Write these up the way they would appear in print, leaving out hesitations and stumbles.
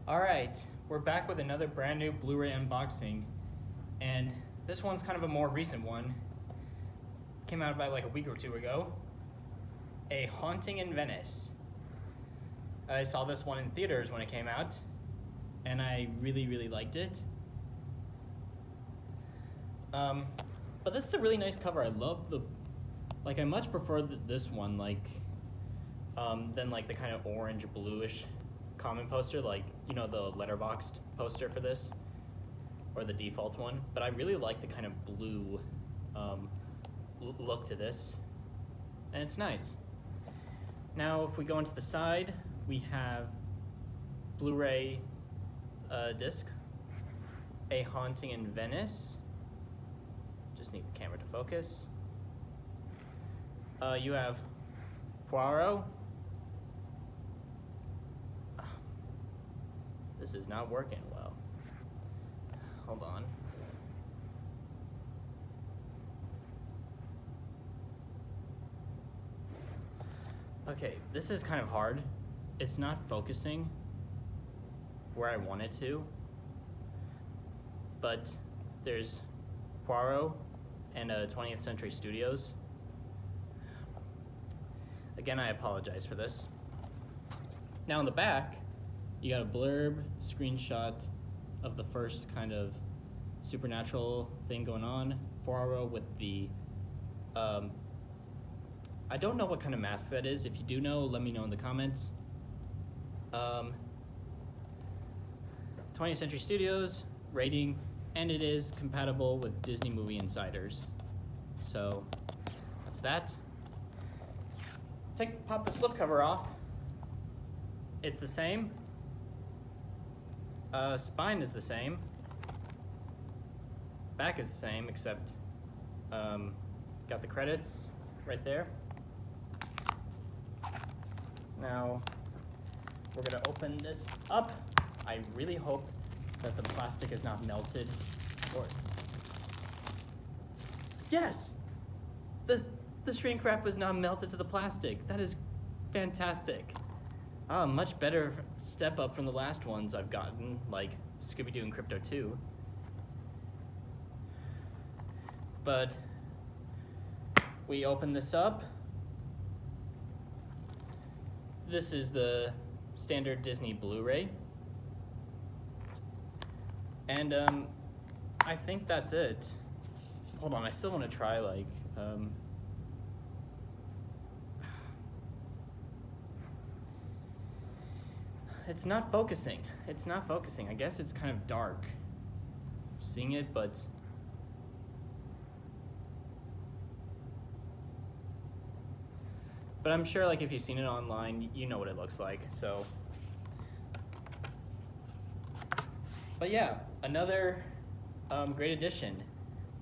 Alright, we're back with another brand new Blu-ray unboxing, and this one's kind of a more recent one. Came out about like a week or two ago. A Haunting in Venice. I saw this one in theaters when it came out, and I really liked it. But this is a really nice cover. I love I much prefer this one than like the kind of orange bluish common poster, like, you know, the letterboxed poster for this, or the default one. But I really like the kind of blue look to this, and it's nice. Now, if we go into the side, we have Blu-ray disc, A Haunting in Venice. Just need the camera to focus. You have Poirot. This is not working well. Hold on. Okay, this is kind of hard. It's not focusing where I want it to, but there's Poirot and 20th Century Studios. Again, I apologize for this. Now in the back, you got a blurb screenshot of the first kind of supernatural thing going on. Poirot with the, I don't know what kind of mask that is. If you do know, let me know in the comments. 20th Century Studios, rating, and it is compatible with Disney Movie Insiders. So, that's that. Pop the slipcover off. It's the same. Spine is the same. Back is the same, except got the credits right there. Now, we're gonna open this up. I really hope that the plastic is not melted. Or yes! The shrink wrap was not melted to the plastic. That is fantastic. Much better step up from the last ones I've gotten, like Scooby-Doo and Crypto 2. But we open this up. This is the standard Disney Blu-ray. And I think that's it. Hold on, I still want to try it's not focusing. It's not focusing. I guess it's kind of dark seeing it, but I'm sure like if you've seen it online, you know what it looks like. So, but yeah, another great addition.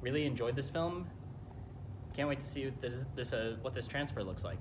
Really enjoyed this film. Can't wait to see what this transfer looks like.